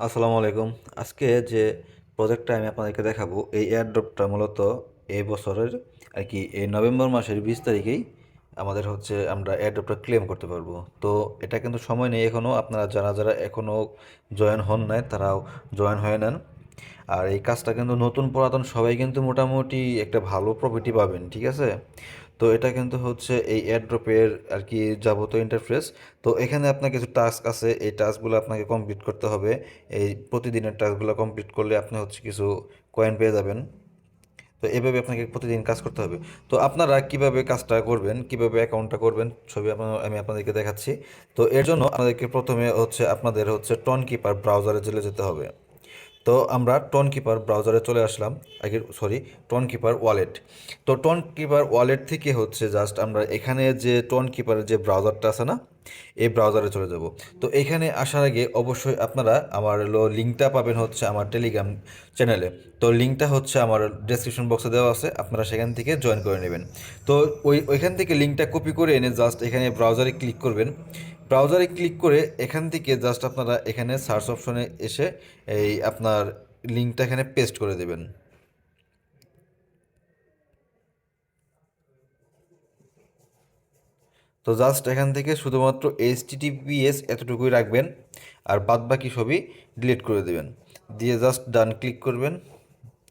আসসালামু আলাইকুম। আজকে যে প্রজেক্টটা আমি আপনাদেরকে দেখাবো, এই এয়ারড্রপটা মূলত এই বছরের আর কি এই নভেম্বর মাসের 20 তারিখেই আমাদের হচ্ছে আমরা এয়ারড্রপটা ক্লেম করতে পারবো। তো এটা কিন্তু সময় নেই এখনও, আপনারা যারা যারা এখনও জয়েন হন নাই তারাও জয়েন হয়ে নেন। আর এই কাজটা কিন্তু নতুন পুরাতন সবাই কিন্তু মোটামুটি একটা ভালো প্রফিটই পাবেন, ঠিক আছে? তো এটা কিন্তু হচ্ছে এই এয়ারড্রপের আর কি যাবতীয় ইন্টারফেস। তো এখানে আপনার কিছু টাস্ক আছে, এই টাস্কগুলো আপনাকে কমপ্লিট করতে হবে। এই প্রতিদিনের টাস্কগুলো কমপ্লিট করলে আপনি হচ্ছে কিছু কয়েন পেয়ে যাবেন। তো এভাবে আপনাকে প্রতিদিন কাজ করতে হবে। তো আপনারা কিভাবে কাজটা করবেন, কিভাবে অ্যাকাউন্টটা করবেন, ছবি আমি আপনাদেরকে দেখাচ্ছি। তো এর জন্য আপনাদেরকে প্রথমে হচ্ছে আপনাদের হচ্ছে টন কিপার ব্রাউজারে চলে যেতে হবে। তো আমরা টন কিপার ব্রাউজারে চলে আসলাম। আগে সরি, টন কিপার ওয়ালেট। তো টন কিপার ওয়ালেট থেকে হচ্ছে জাস্ট আমরা এখানে যে টন কিপারের যে ব্রাউজারটা আছে না, এই ব্রাউজারে চলে যাব। তো এখানে আসার আগে অবশ্যই আপনারা আমার লিঙ্কটা পাবেন হচ্ছে আমার টেলিগ্রাম চ্যানেলে। তো লিঙ্কটা হচ্ছে আমার ডেসক্রিপশন বক্সে দেওয়া আছে, আপনারা সেখান থেকে জয়েন করে নেবেন। তো ওইখান থেকে লিঙ্কটা কপি করে এনে জাস্ট এখানে ব্রাউজারে ক্লিক করবেন। ব্রাউজারে ক্লিক করে এখান থেকে জাস্ট আপনারা এখানে সার্চ অপশনে এসে এই আপনার লিঙ্কটা এখানে পেস্ট করে দেবেন। তো জাস্ট এখান থেকে শুধুমাত্র HTTPS এতটুকুই রাখবেন, আর বাদ বাকি সবই ডিলিট করে দেবেন। দিয়ে জাস্ট ডান ক্লিক করবেন।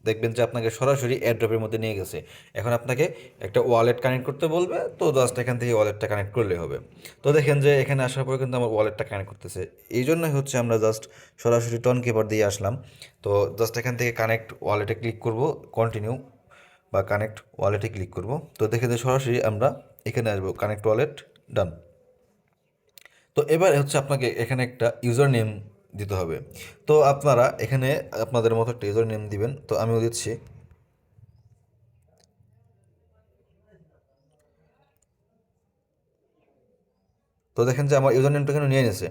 দেখবেন যে আপনাকে সরাসরি এয়ারড্রপের মধ্যে নিয়ে গেছে। এখন আপনাকে একটা ওয়ালেট কানেক্ট করতে বলবে, তো জাস্ট এখান থেকে ওয়ালেটটা কানেক্ট করলেই হবে। তো দেখেন যে এখানে আসার পরে কিন্তু আমার ওয়ালেটটা কানেক্ট করতেছে। এই জন্যই হচ্ছে আমরা জাস্ট সরাসরি টন কিপার দিয়ে আসলাম। তো জাস্ট এখান থেকে কানেক্ট ওয়ালেটে ক্লিক করব, কন্টিনিউ বা কানেক্ট ওয়ালেটে ক্লিক করব। তো দেখে যে সরাসরি আমরা এখানে আসবো, কানেক্ট ওয়ালেট, ডান। তো এবার হচ্ছে আপনাকে এখানে একটা ইউজার নেম দিতে হবে। তো আপনারা এখানে আপনাদের মতো একটা ইউজার নেম দিবেন, তো আমিও দিচ্ছি। তো দেখেন যে আমার ইউজার নেমটা এখানে নিয়ে নিয়েছে।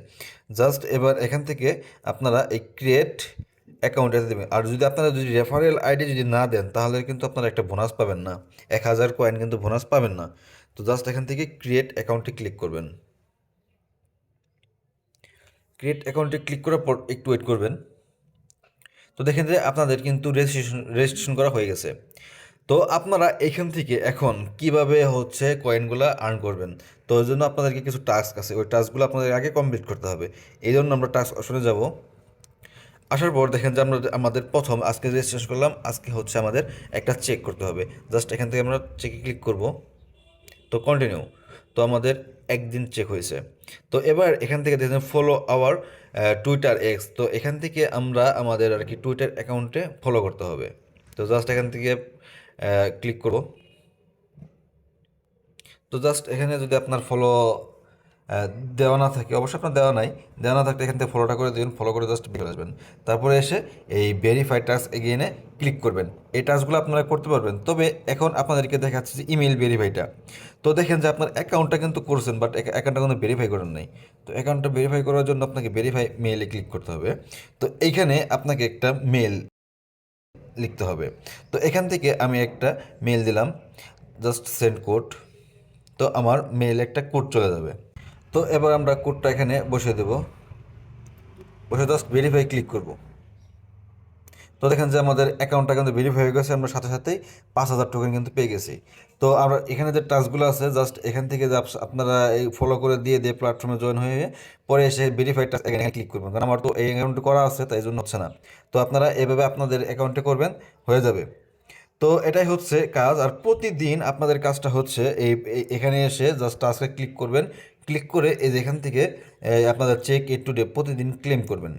জাস্ট এবার এখান থেকে আপনারা এই ক্রিয়েট অ্যাকাউন্ট এতে দেবেন। আর যদি আপনারা যদি রেফারেল আইডি যদি না দেন তাহলে কিন্তু আপনারা একটা বোনাস পাবেন না, 1000 কয়েন কিন্তু বোনাস পাবেন না। তো জাস্ট এখান থেকে ক্রিয়েট অ্যাকাউন্টে ক্লিক করবেন। ক্রিয়েট অ্যাকাউন্টে ক্লিক করার পর একটু ওয়েট করবেন। তো দেখেন যে আপনাদের কিন্তু রেজিস্ট্রেশন করা হয়ে গেছে। তো আপনারা এখান থেকে এখন কিভাবে হচ্ছে কয়েনগুলো আর্ন করবেন। তো ওই জন্য আপনাদেরকে কিছু টাস্ক আছে, ওই টাস্কগুলো আপনাদের আগে কমপ্লিট করতে হবে। এই জন্য আমরা টাস্ক অপশনে যাব। আসার পর দেখেন যে আমরা আমাদের প্রথম আজকে রেজিস্ট্রেশন করলাম, আজকে হচ্ছে আমাদের একটা চেক করতে হবে। জাস্ট এখান থেকে আমরা চেকে ক্লিক করব। তো কন্টিনিউ। তো আমাদের একদিন চেক হয়েছে। তো এবার এখান থেকে দেখেন ফলো আওয়ার টুইটার এক্স। তো এখান থেকে আমরা আমাদের আর কি টুইটার অ্যাকাউন্টে ফলো করতে হবে। তো জাস্ট এখান থেকে ক্লিক করব। তো জাস্ট এখানে যদি আপনার ফলো দেওয়া না থাকে, অবশ্যই আপনার দেওয়া নাই, দেওয়া না থাকলে এখান থেকে ফলোটা করে দেবেন, ফলো করে জাস্ট বেরিয়ে আসবেন। তারপরে এসে এই ভেরিফাই টাস্ক এগেইনে ক্লিক করবেন। এই টাস্কগুলো আপনারা করতে পারবেন, তবে এখন আপনাদেরকে দেখাচ্ছে যে ইমেল ভেরিফাইটা। তো দেখেন যে আপনার অ্যাকাউন্টটা কিন্তু করছেন, বাট অ্যাকাউন্টটা কিন্তু ভেরিফাই করেন নাই। তো অ্যাকাউন্টটা ভেরিফাই করার জন্য আপনাকে ভেরিফাই মেইলে ক্লিক করতে হবে। তো এইখানে আপনাকে একটা মেল লিখতে হবে। তো এখান থেকে আমি একটা মেল দিলাম, জাস্ট সেন্ড কোড। তো আমার মেইলে একটা কোড চলে যাবে। তো এবার আমরা কোডটা এখানে বসিয়ে দেব, বসে জাস্ট ভেরিফাই ক্লিক করব। তো দেখেন যে আমাদের অ্যাকাউন্টটা কিন্তু ভেরিফাই হয়ে গেছে, আমরা সাথে সাথেই 5000 টোকেন কিন্তু পেয়ে গেছি। তো আমরা এখানে যে টাস্কগুলো আছে জাস্ট এখান থেকে যে আপনারা এই ফলো করে দিয়ে দিয়ে প্ল্যাটফর্মে জয়েন হয়ে পরে এসে ভেরিফাই টাস্ক এখানে ক্লিক করবেন, কারণ আমার তো এই অ্যাকাউন্ট করা আছে তাই জন্য হচ্ছে না। তো আপনারা এভাবে আপনাদের অ্যাকাউন্টে করবেন, হয়ে যাবে। তো এটাই হচ্ছে কাজ। আর প্রতিদিন আপনাদের কাজটা হচ্ছে এখানে এসে জাস্ট টাস্কে ক্লিক করবেন। ক্লিক করে এই যে এখান থেকে আপনাদের চেক এ টু ডে প্রতিদিন ক্লেম করবেন।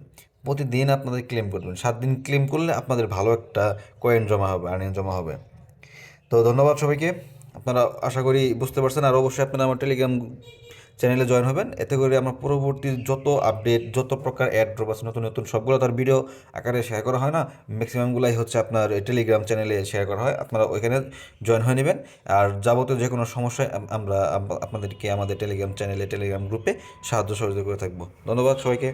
প্রতিদিন আপনাদের ক্লেম করবেন, 7 দিন ক্লেম করলে আপনাদের ভালো একটা কয়েন জমা হবে, আর্নিং জমা হবে। তো ধন্যবাদ সবাইকে। আপনারা আশা করি বুঝতে পারছেন। আর অবশ্যই আপনারা আমার টেলিগ্রাম চ্যানেলে জয়েন হবেন, এতে করে আমার পরবর্তী যত আপডেট, যত প্রকার অ্যাড ড্রপ আছে নতুন নতুন, সবগুলো তার ভিডিও আকারে শেয়ার করা হয় না, ম্যাক্সিমামগুলাই হচ্ছে আপনার টেলিগ্রাম চ্যানেলে শেয়ার করা হয়। আপনারা ওইখানে জয়েন হয়ে নেবেন। আর যাবতীয় যে কোনো সমস্যায় আমরা আপনাদেরকে আমাদের টেলিগ্রাম চ্যানেলে টেলিগ্রাম গ্রুপে সাহায্য সহযোগিতা করে থাকবো। ধন্যবাদ সবাইকে।